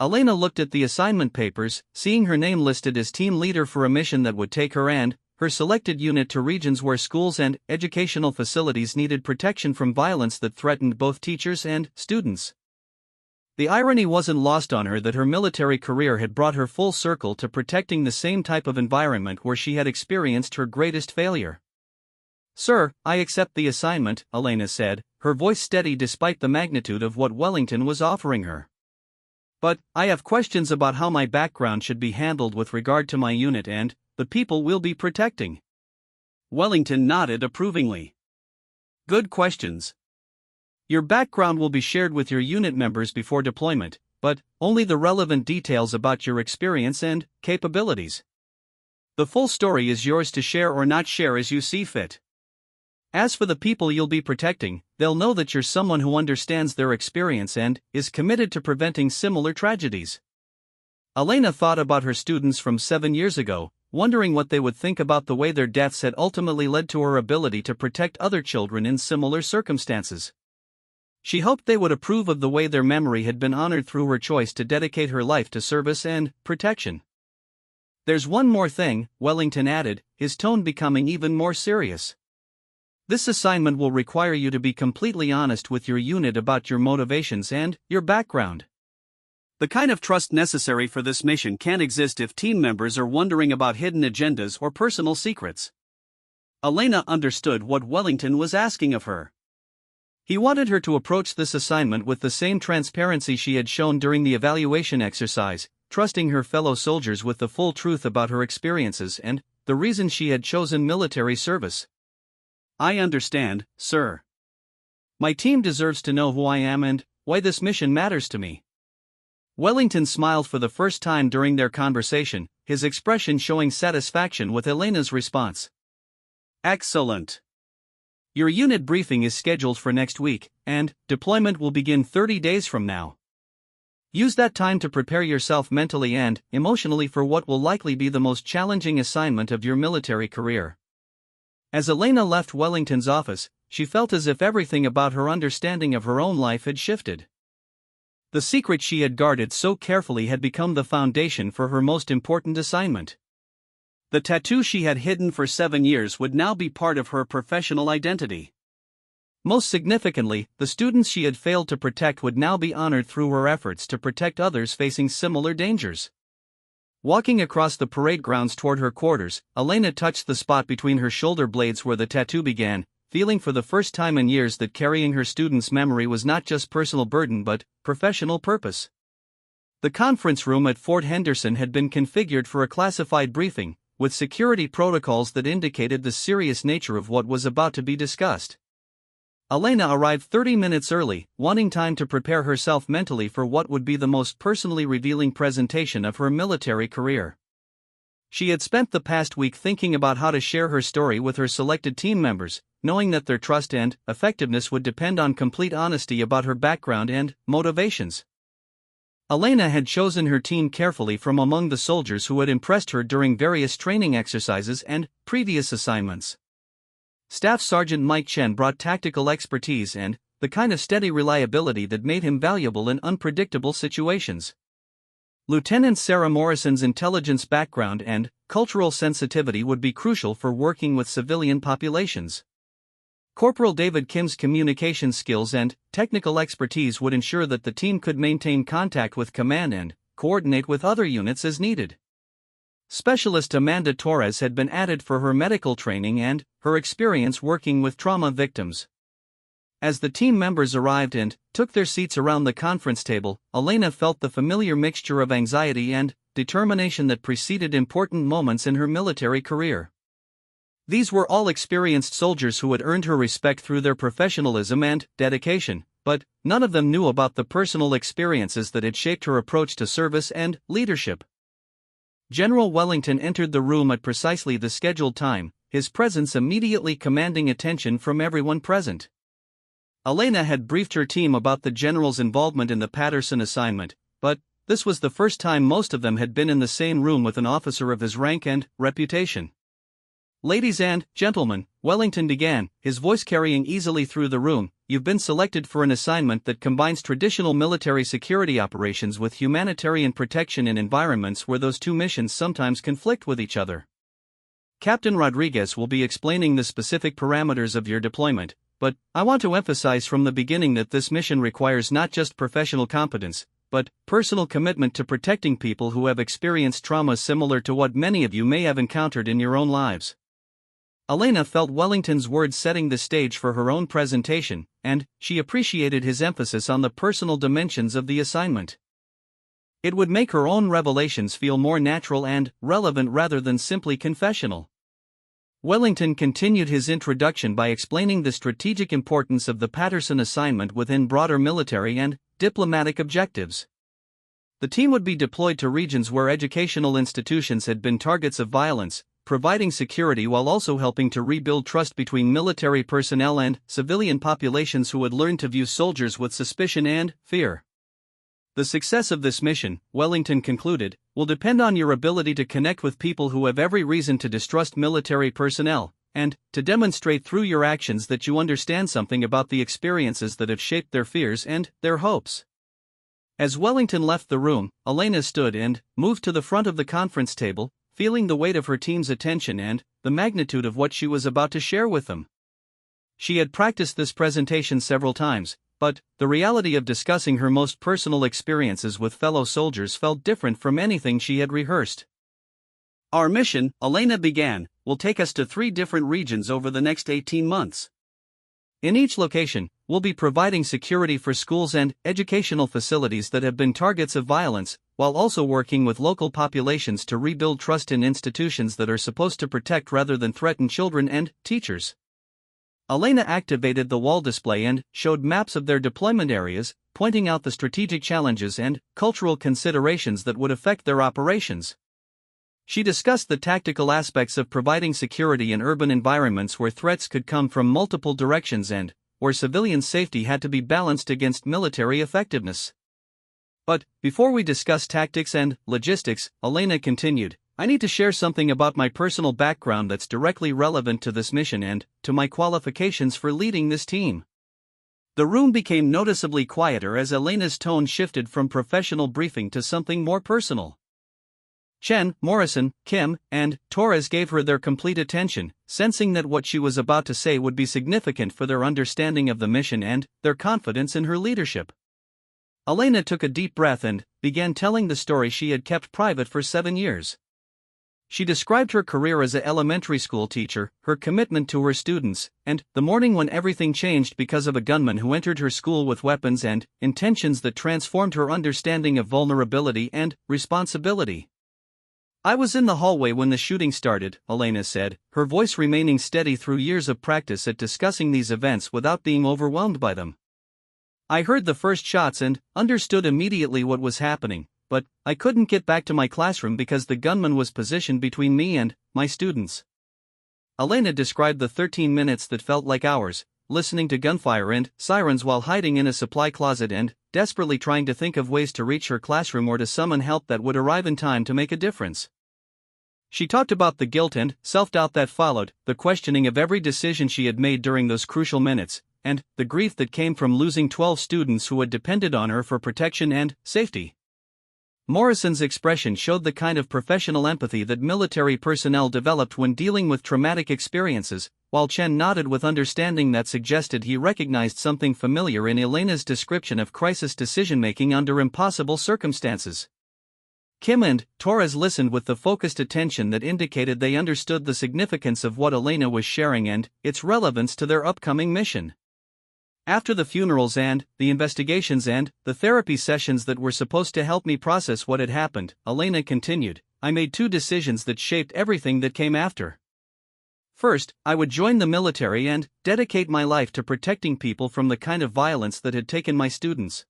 Elena looked at the assignment papers, seeing her name listed as team leader for a mission that would take her and her selected unit to regions where schools and educational facilities needed protection from violence that threatened both teachers and students. The irony wasn't lost on her that her military career had brought her full circle to protecting the same type of environment where she had experienced her greatest failure. "Sir, I accept the assignment," Elena said, her voice steady despite the magnitude of what Wellington was offering her. "But I have questions about how my background should be handled with regard to my unit and the people we'll be protecting." Wellington nodded approvingly. "Good questions. Your background will be shared with your unit members before deployment, but only the relevant details about your experience and capabilities. The full story is yours to share or not share as you see fit." As for the people you'll be protecting, they'll know that you're someone who understands their experience and is committed to preventing similar tragedies. Elena thought about her students from 7 years ago, wondering what they would think about the way their deaths had ultimately led to her ability to protect other children in similar circumstances. She hoped they would approve of the way their memory had been honored through her choice to dedicate her life to service and protection. "There's one more thing," Wellington added, his tone becoming even more serious. "This assignment will require you to be completely honest with your unit about your motivations and your background. The kind of trust necessary for this mission can't exist if team members are wondering about hidden agendas or personal secrets." Elena understood what Wellington was asking of her. He wanted her to approach this assignment with the same transparency she had shown during the evaluation exercise, trusting her fellow soldiers with the full truth about her experiences and the reason she had chosen military service. "I understand, sir. My team deserves to know who I am and why this mission matters to me." Wellington smiled for the first time during their conversation, his expression showing satisfaction with Elena's response. "Excellent. Your unit briefing is scheduled for next week, and deployment will begin 30 days from now. Use that time to prepare yourself mentally and emotionally for what will likely be the most challenging assignment of your military career." As Elena left Wellington's office, she felt as if everything about her understanding of her own life had shifted. The secret she had guarded so carefully had become the foundation for her most important assignment. The tattoo she had hidden for 7 years would now be part of her professional identity. Most significantly, the students she had failed to protect would now be honored through her efforts to protect others facing similar dangers. Walking across the parade grounds toward her quarters, Elena touched the spot between her shoulder blades where the tattoo began, feeling for the first time in years that carrying her students' memory was not just personal burden but professional purpose. The conference room at Fort Henderson had been configured for a classified briefing, with security protocols that indicated the serious nature of what was about to be discussed. Elena arrived 30 minutes early, wanting time to prepare herself mentally for what would be the most personally revealing presentation of her military career. She had spent the past week thinking about how to share her story with her selected team members, knowing that their trust and effectiveness would depend on complete honesty about her background and motivations. Elena had chosen her team carefully from among the soldiers who had impressed her during various training exercises and previous assignments. Staff Sergeant Mike Chen brought tactical expertise and the kind of steady reliability that made him valuable in unpredictable situations. Lieutenant Sarah Morrison's intelligence background and cultural sensitivity would be crucial for working with civilian populations. Corporal David Kim's communication skills and technical expertise would ensure that the team could maintain contact with command and coordinate with other units as needed. Specialist Amanda Torres had been added for her medical training and her experience working with trauma victims. As the team members arrived and took their seats around the conference table, Elena felt the familiar mixture of anxiety and determination that preceded important moments in her military career. These were all experienced soldiers who had earned her respect through their professionalism and dedication, but none of them knew about the personal experiences that had shaped her approach to service and leadership. General Wellington entered the room at precisely the scheduled time, his presence immediately commanding attention from everyone present. Elena had briefed her team about the general's involvement in the Patterson assignment, but this was the first time most of them had been in the same room with an officer of his rank and reputation. "Ladies and gentlemen," Wellington began, his voice carrying easily through the room, "you've been selected for an assignment that combines traditional military security operations with humanitarian protection in environments where those two missions sometimes conflict with each other. Captain Rodriguez will be explaining the specific parameters of your deployment, but I want to emphasize from the beginning that this mission requires not just professional competence, but personal commitment to protecting people who have experienced trauma similar to what many of you may have encountered in your own lives." Elena felt Wellington's words setting the stage for her own presentation, and she appreciated his emphasis on the personal dimensions of the assignment. It would make her own revelations feel more natural and relevant rather than simply confessional. Wellington continued his introduction by explaining the strategic importance of the Patterson assignment within broader military and diplomatic objectives. The team would be deployed to regions where educational institutions had been targets of violence, providing security while also helping to rebuild trust between military personnel and civilian populations who had learned to view soldiers with suspicion and fear. The success of this mission, Wellington concluded, will depend on your ability to connect with people who have every reason to distrust military personnel, and to demonstrate through your actions that you understand something about the experiences that have shaped their fears and their hopes. As Wellington left the room, Elena stood and moved to the front of the conference table, feeling the weight of her team's attention and the magnitude of what she was about to share with them. She had practiced this presentation several times, but the reality of discussing her most personal experiences with fellow soldiers felt different from anything she had rehearsed. Our mission, Elena began, will take us to 3 different regions over the next 18 months. In each location, we'll be providing security for schools and educational facilities that have been targets of violence, while also working with local populations to rebuild trust in institutions that are supposed to protect rather than threaten children and teachers. Elena activated the wall display and showed maps of their deployment areas, pointing out the strategic challenges and cultural considerations that would affect their operations. She discussed the tactical aspects of providing security in urban environments where threats could come from multiple directions and where civilian safety had to be balanced against military effectiveness. But before we discuss tactics and logistics, Elena continued, I need to share something about my personal background that's directly relevant to this mission and to my qualifications for leading this team. The room became noticeably quieter as Elena's tone shifted from professional briefing to something more personal. Chen, Morrison, Kim, and Torres gave her their complete attention, sensing that what she was about to say would be significant for their understanding of the mission and their confidence in her leadership. Elena took a deep breath and began telling the story she had kept private for 7 years. She described her career as an elementary school teacher, her commitment to her students, and the morning when everything changed because of a gunman who entered her school with weapons and intentions that transformed her understanding of vulnerability and responsibility. I was in the hallway when the shooting started, Elena said, her voice remaining steady through years of practice at discussing these events without being overwhelmed by them. I heard the first shots and understood immediately what was happening, but I couldn't get back to my classroom because the gunman was positioned between me and my students. Elena described the 13 minutes that felt like hours, listening to gunfire and sirens while hiding in a supply closet and desperately trying to think of ways to reach her classroom or to summon help that would arrive in time to make a difference. She talked about the guilt and self-doubt that followed, the questioning of every decision she had made during those crucial minutes, and the grief that came from losing 12 students who had depended on her for protection and safety. Morrison's expression showed the kind of professional empathy that military personnel developed when dealing with traumatic experiences, while Chen nodded with understanding that suggested he recognized something familiar in Elena's description of crisis decision-making under impossible circumstances. Kim and Torres listened with the focused attention that indicated they understood the significance of what Elena was sharing and its relevance to their upcoming mission. After the funerals and the investigations and the therapy sessions that were supposed to help me process what had happened, Elena continued, I made 2 decisions that shaped everything that came after. First, I would join the military and dedicate my life to protecting people from the kind of violence that had taken my students.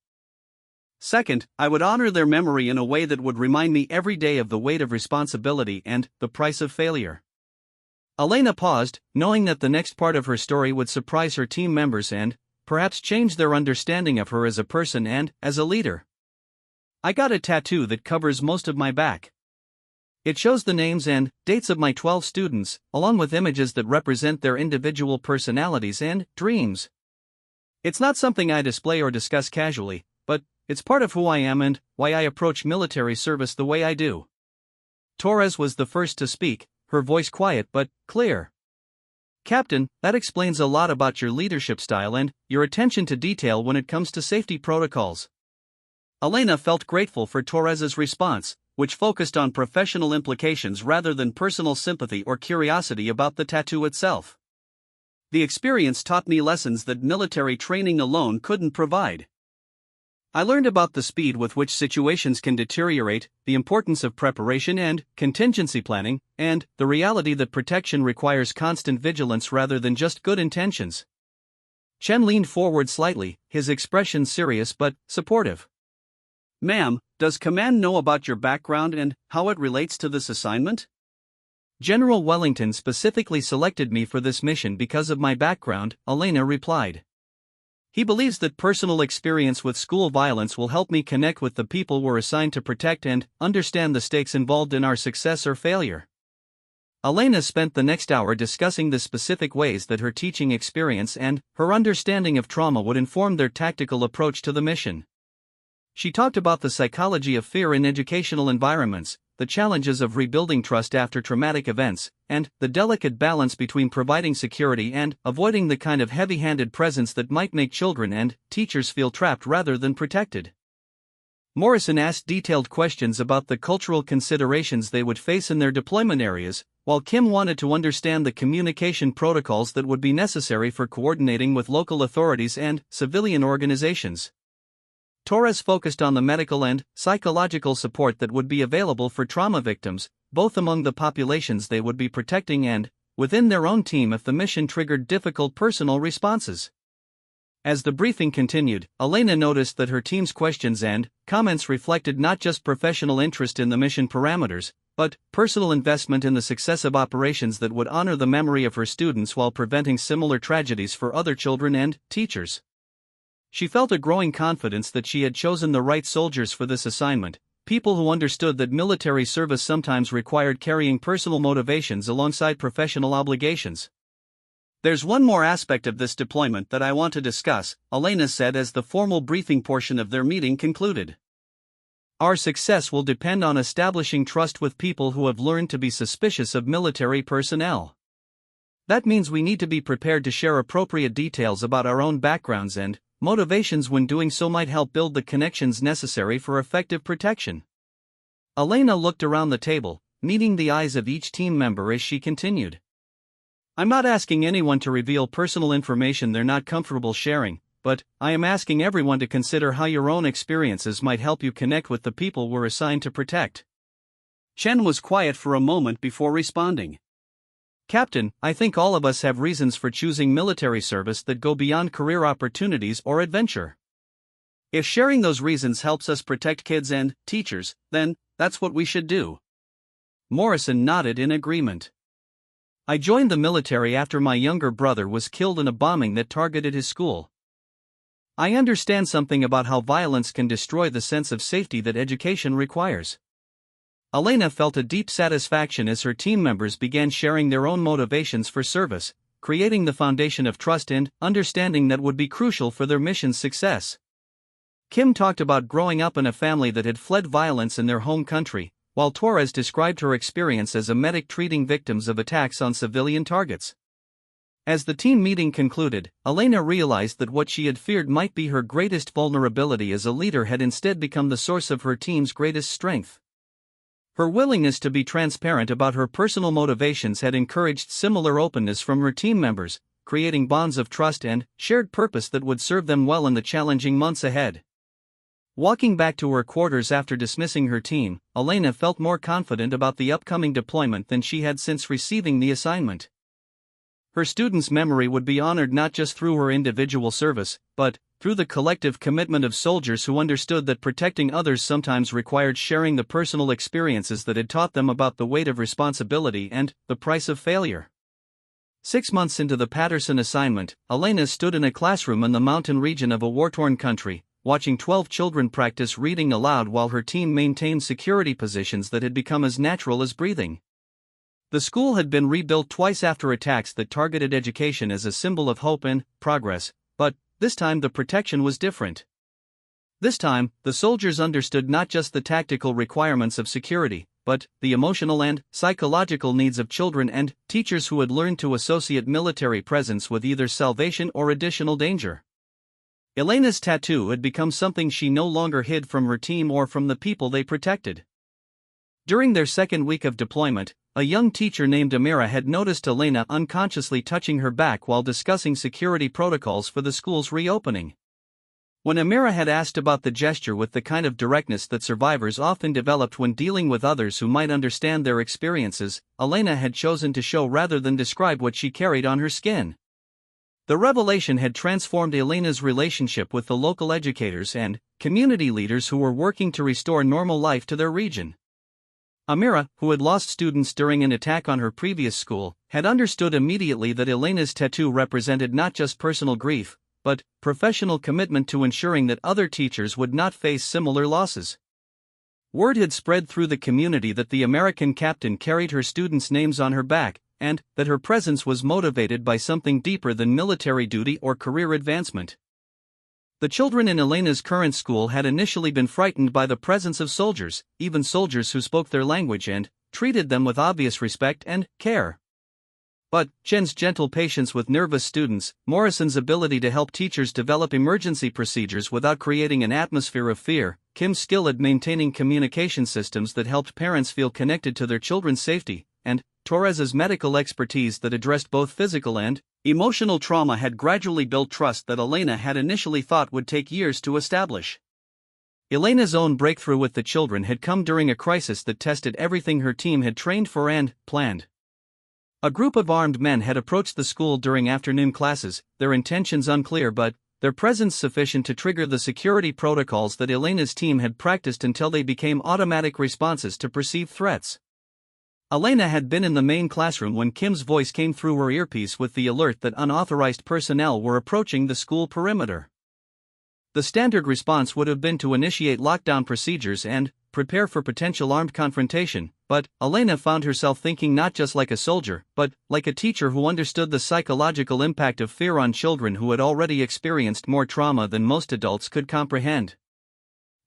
Second, I would honor their memory in a way that would remind me every day of the weight of responsibility and the price of failure. Elena paused, knowing that the next part of her story would surprise her team members and perhaps change their understanding of her as a person and as a leader. I got a tattoo that covers most of my back. It shows the names and dates of my 12 students, along with images that represent their individual personalities and dreams. It's not something I display or discuss casually, but it's part of who I am and why I approach military service the way I do. Torres was the first to speak, her voice quiet but clear. Captain, that explains a lot about your leadership style and your attention to detail when it comes to safety protocols. Elena felt grateful for Torres's response, which focused on professional implications rather than personal sympathy or curiosity about the tattoo itself. The experience taught me lessons that military training alone couldn't provide. I learned about the speed with which situations can deteriorate, the importance of preparation and contingency planning, and the reality that protection requires constant vigilance rather than just good intentions. Chen leaned forward slightly, his expression serious but supportive. Ma'am, does command know about your background and how it relates to this assignment? General Wellington specifically selected me for this mission because of my background, Elena replied. He believes that personal experience with school violence will help me connect with the people we're assigned to protect and understand the stakes involved in our success or failure. Elena spent the next hour discussing the specific ways that her teaching experience and her understanding of trauma would inform their tactical approach to the mission. She talked about the psychology of fear in educational environments, the challenges of rebuilding trust after traumatic events, and the delicate balance between providing security and avoiding the kind of heavy-handed presence that might make children and teachers feel trapped rather than protected. Morrison asked detailed questions about the cultural considerations they would face in their deployment areas, while Kim wanted to understand the communication protocols that would be necessary for coordinating with local authorities and civilian organizations. Torres focused on the medical and psychological support that would be available for trauma victims, both among the populations they would be protecting and within their own team if the mission triggered difficult personal responses. As the briefing continued, Elena noticed that her team's questions and comments reflected not just professional interest in the mission parameters, but personal investment in the success of operations that would honor the memory of her students while preventing similar tragedies for other children and teachers. She felt a growing confidence that she had chosen the right soldiers for this assignment, people who understood that military service sometimes required carrying personal motivations alongside professional obligations. There's one more aspect of this deployment that I want to discuss, Elena said as the formal briefing portion of their meeting concluded. Our success will depend on establishing trust with people who have learned to be suspicious of military personnel. That means we need to be prepared to share appropriate details about our own backgrounds and motivations when doing so might help build the connections necessary for effective protection. Elena looked around the table, meeting the eyes of each team member as she continued. I'm not asking anyone to reveal personal information they're not comfortable sharing, but I am asking everyone to consider how your own experiences might help you connect with the people we're assigned to protect. Chen was quiet for a moment before responding. Captain, I think all of us have reasons for choosing military service that go beyond career opportunities or adventure. If sharing those reasons helps us protect kids and teachers, then that's what we should do. Morrison nodded in agreement. I joined the military after my younger brother was killed in a bombing that targeted his school. I understand something about how violence can destroy the sense of safety that education requires. Elena felt a deep satisfaction as her team members began sharing their own motivations for service, creating the foundation of trust and understanding that would be crucial for their mission's success. Kim talked about growing up in a family that had fled violence in their home country, while Torres described her experience as a medic treating victims of attacks on civilian targets. As the team meeting concluded, Elena realized that what she had feared might be her greatest vulnerability as a leader had instead become the source of her team's greatest strength. Her willingness to be transparent about her personal motivations had encouraged similar openness from her team members, creating bonds of trust and shared purpose that would serve them well in the challenging months ahead. Walking back to her quarters after dismissing her team, Elena felt more confident about the upcoming deployment than she had since receiving the assignment. Her students' memory would be honored not just through her individual service, but through the collective commitment of soldiers who understood that protecting others sometimes required sharing the personal experiences that had taught them about the weight of responsibility and the price of failure. 6 months into the Patterson assignment, Elena stood in a classroom in the mountain region of a war-torn country, watching 12 children practice reading aloud while her team maintained security positions that had become as natural as breathing. The school had been rebuilt twice after attacks that targeted education as a symbol of hope and progress, but this time the protection was different. This time, the soldiers understood not just the tactical requirements of security, but the emotional and psychological needs of children and teachers who had learned to associate military presence with either salvation or additional danger. Elena's tattoo had become something she no longer hid from her team or from the people they protected. During their second week of deployment, a young teacher named Amira had noticed Elena unconsciously touching her back while discussing security protocols for the school's reopening. When Amira had asked about the gesture with the kind of directness that survivors often developed when dealing with others who might understand their experiences, Elena had chosen to show rather than describe what she carried on her skin. The revelation had transformed Elena's relationship with the local educators and community leaders who were working to restore normal life to their region. Amira, who had lost students during an attack on her previous school, had understood immediately that Elena's tattoo represented not just personal grief, but professional commitment to ensuring that other teachers would not face similar losses. Word had spread through the community that the American captain carried her students' names on her back, and that her presence was motivated by something deeper than military duty or career advancement. The children in Elena's current school had initially been frightened by the presence of soldiers, even soldiers who spoke their language and treated them with obvious respect and care. But Chen's gentle patience with nervous students, Morrison's ability to help teachers develop emergency procedures without creating an atmosphere of fear, Kim's skill at maintaining communication systems that helped parents feel connected to their children's safety, and Torres's medical expertise that addressed both physical and emotional trauma had gradually built trust that Elena had initially thought would take years to establish. Elena's own breakthrough with the children had come during a crisis that tested everything her team had trained for and planned. A group of armed men had approached the school during afternoon classes, their intentions unclear but their presence sufficient to trigger the security protocols that Elena's team had practiced until they became automatic responses to perceived threats. Elena had been in the main classroom when Kim's voice came through her earpiece with the alert that unauthorized personnel were approaching the school perimeter. The standard response would have been to initiate lockdown procedures and prepare for potential armed confrontation, but Elena found herself thinking not just like a soldier, but like a teacher who understood the psychological impact of fear on children who had already experienced more trauma than most adults could comprehend.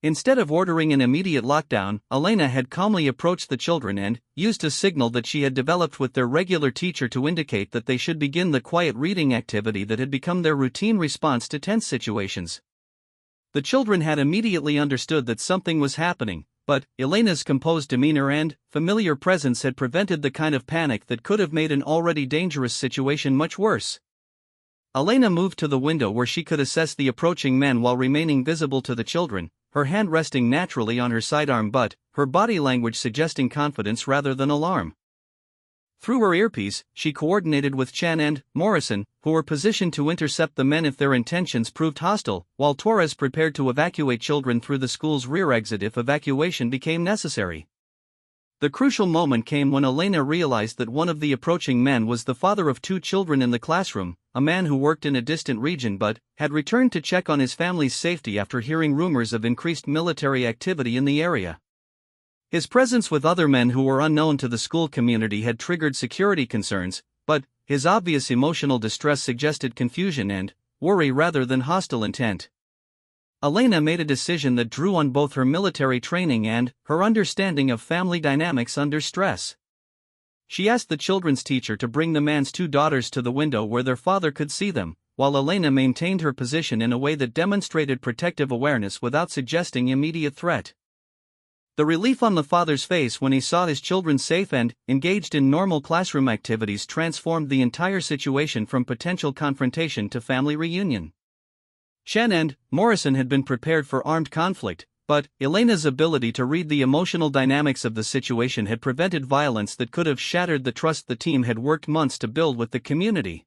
Instead of ordering an immediate lockdown, Elena had calmly approached the children and used a signal that she had developed with their regular teacher to indicate that they should begin the quiet reading activity that had become their routine response to tense situations. The children had immediately understood that something was happening, but Elena's composed demeanor and familiar presence had prevented the kind of panic that could have made an already dangerous situation much worse. Elena moved to the window where she could assess the approaching men while remaining visible to the children, her hand resting naturally on her sidearm but her body language suggesting confidence rather than alarm. Through her earpiece, she coordinated with Chen and Morrison, who were positioned to intercept the men if their intentions proved hostile, while Torres prepared to evacuate children through the school's rear exit if evacuation became necessary. The crucial moment came when Elena realized that one of the approaching men was the father of two children in the classroom, a man who worked in a distant region but had returned to check on his family's safety after hearing rumors of increased military activity in the area. His presence with other men who were unknown to the school community had triggered security concerns, but his obvious emotional distress suggested confusion and worry rather than hostile intent. Elena made a decision that drew on both her military training and her understanding of family dynamics under stress. She asked the children's teacher to bring the man's two daughters to the window where their father could see them, while Elena maintained her position in a way that demonstrated protective awareness without suggesting immediate threat. The relief on the father's face when he saw his children safe and engaged in normal classroom activities transformed the entire situation from potential confrontation to family reunion. Chen and Morrison had been prepared for armed conflict, but Elena's ability to read the emotional dynamics of the situation had prevented violence that could have shattered the trust the team had worked months to build with the community.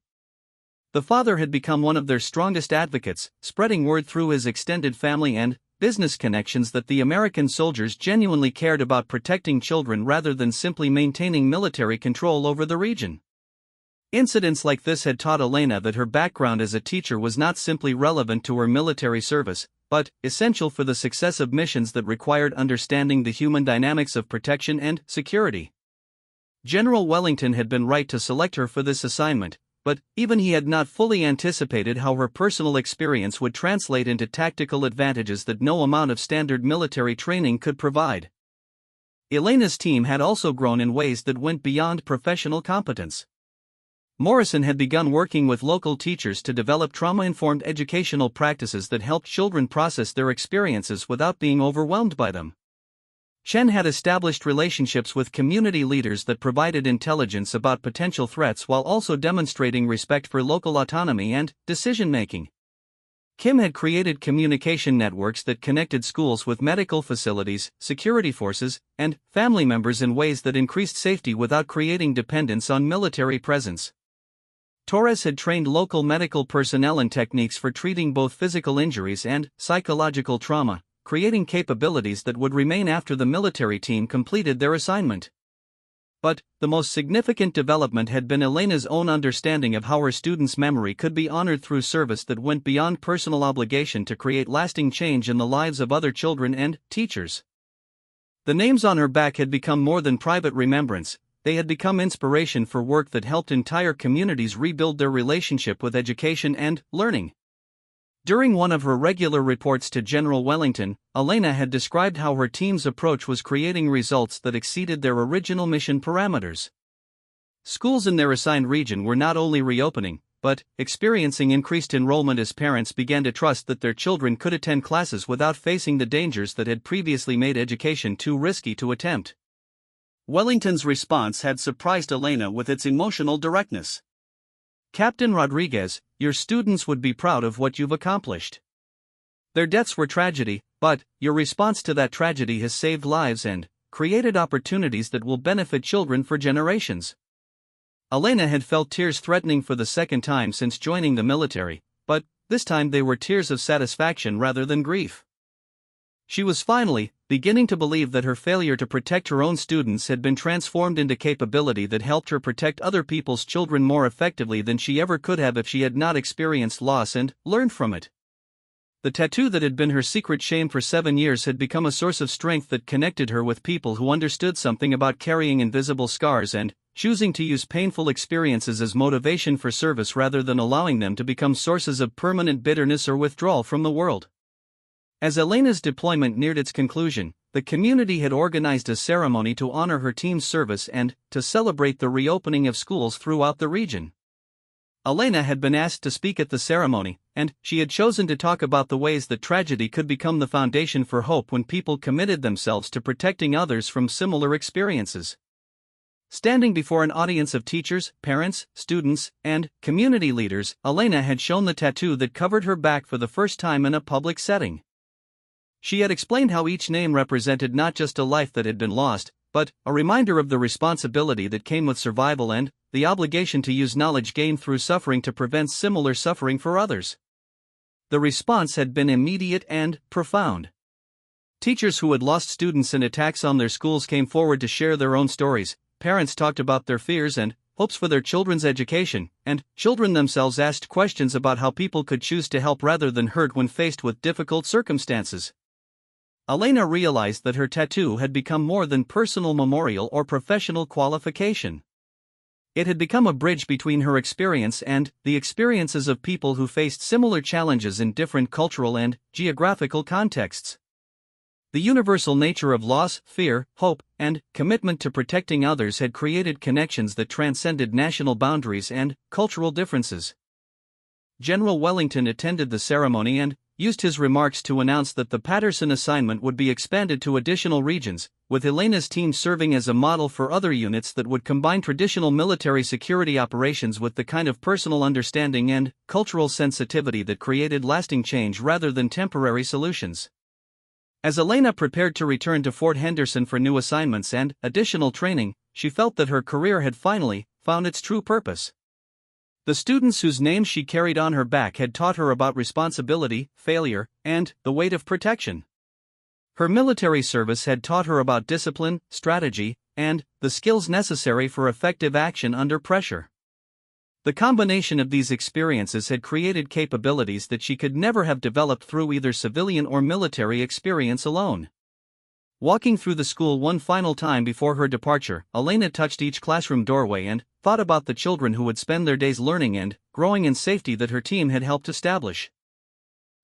The father had become one of their strongest advocates, spreading word through his extended family and business connections that the American soldiers genuinely cared about protecting children rather than simply maintaining military control over the region. Incidents like this had taught Elena that her background as a teacher was not simply relevant to her military service, but essential for the success of missions that required understanding the human dynamics of protection and security. General Wellington had been right to select her for this assignment, but even he had not fully anticipated how her personal experience would translate into tactical advantages that no amount of standard military training could provide. Elena's team had also grown in ways that went beyond professional competence. Morrison had begun working with local teachers to develop trauma-informed educational practices that helped children process their experiences without being overwhelmed by them. Chen had established relationships with community leaders that provided intelligence about potential threats while also demonstrating respect for local autonomy and decision-making. Kim had created communication networks that connected schools with medical facilities, security forces, and family members in ways that increased safety without creating dependence on military presence. Torres had trained local medical personnel in techniques for treating both physical injuries and psychological trauma, creating capabilities that would remain after the military team completed their assignment. But the most significant development had been Elena's own understanding of how her students' memory could be honored through service that went beyond personal obligation to create lasting change in the lives of other children and teachers. The names on her back had become more than private remembrance. They had become inspiration for work that helped entire communities rebuild their relationship with education and learning. During one of her regular reports to General Wellington, Elena had described how her team's approach was creating results that exceeded their original mission parameters. Schools in their assigned region were not only reopening, but experiencing increased enrollment as parents began to trust that their children could attend classes without facing the dangers that had previously made education too risky to attempt. Wellington's response had surprised Elena with its emotional directness. "Captain Rodriguez, your students would be proud of what you've accomplished. Their deaths were tragedy, but your response to that tragedy has saved lives and created opportunities that will benefit children for generations." Elena had felt tears threatening for the second time since joining the military, but this time they were tears of satisfaction rather than grief. She was finally beginning to believe that her failure to protect her own students had been transformed into capability that helped her protect other people's children more effectively than she ever could have if she had not experienced loss and learned from it. The tattoo that had been her secret shame for 7 years had become a source of strength that connected her with people who understood something about carrying invisible scars and choosing to use painful experiences as motivation for service rather than allowing them to become sources of permanent bitterness or withdrawal from the world. As Elena's deployment neared its conclusion, the community had organized a ceremony to honor her team's service and to celebrate the reopening of schools throughout the region. Elena had been asked to speak at the ceremony, and she had chosen to talk about the ways that tragedy could become the foundation for hope when people committed themselves to protecting others from similar experiences. Standing before an audience of teachers, parents, students, and community leaders, Elena had shown the tattoo that covered her back for the first time in a public setting. She had explained how each name represented not just a life that had been lost, but a reminder of the responsibility that came with survival and the obligation to use knowledge gained through suffering to prevent similar suffering for others. The response had been immediate and profound. Teachers who had lost students in attacks on their schools came forward to share their own stories, parents talked about their fears and hopes for their children's education, and children themselves asked questions about how people could choose to help rather than hurt when faced with difficult circumstances. Elena realized that her tattoo had become more than personal memorial or professional qualification. It had become a bridge between her experience and the experiences of people who faced similar challenges in different cultural and geographical contexts. The universal nature of loss, fear, hope, and commitment to protecting others had created connections that transcended national boundaries and cultural differences. General Wellington attended the ceremony and used his remarks to announce that the Patterson assignment would be expanded to additional regions, with Elena's team serving as a model for other units that would combine traditional military security operations with the kind of personal understanding and cultural sensitivity that created lasting change rather than temporary solutions. As Elena prepared to return to Fort Henderson for new assignments and additional training, she felt that her career had finally found its true purpose. The students whose names she carried on her back had taught her about responsibility, failure, and the weight of protection. Her military service had taught her about discipline, strategy, and the skills necessary for effective action under pressure. The combination of these experiences had created capabilities that she could never have developed through either civilian or military experience alone. Walking through the school one final time before her departure, Elena touched each classroom doorway and thought about the children who would spend their days learning and growing in safety that her team had helped establish.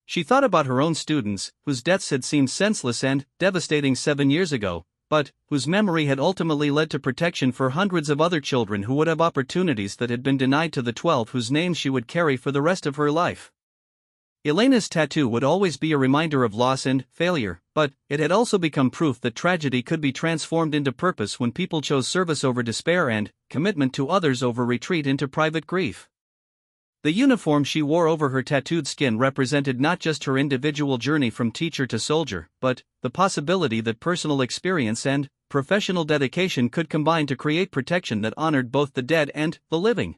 She thought about her own students, whose deaths had seemed senseless and devastating 7 years ago, but whose memory had ultimately led to protection for hundreds of other children who would have opportunities that had been denied to the 12 whose names she would carry for the rest of her life. Elena's tattoo would always be a reminder of loss and failure, but it had also become proof that tragedy could be transformed into purpose when people chose service over despair and commitment to others over retreat into private grief. The uniform she wore over her tattooed skin represented not just her individual journey from teacher to soldier, but the possibility that personal experience and professional dedication could combine to create protection that honored both the dead and the living.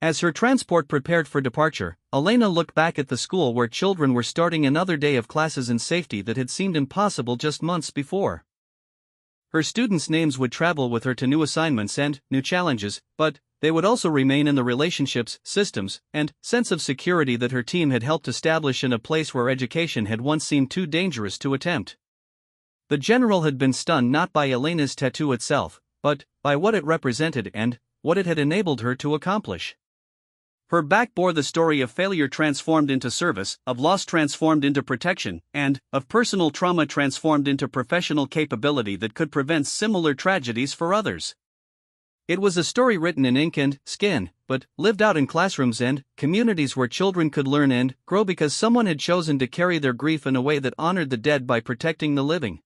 As her transport prepared for departure, Elena looked back at the school where children were starting another day of classes in safety that had seemed impossible just months before. Her students' names would travel with her to new assignments and new challenges, but they would also remain in the relationships, systems, and sense of security that her team had helped establish in a place where education had once seemed too dangerous to attempt. The general had been stunned not by Elena's tattoo itself, but by what it represented and what it had enabled her to accomplish. Her back bore the story of failure transformed into service, of loss transformed into protection, and of personal trauma transformed into professional capability that could prevent similar tragedies for others. It was a story written in ink and skin, but lived out in classrooms and communities where children could learn and grow because someone had chosen to carry their grief in a way that honored the dead by protecting the living.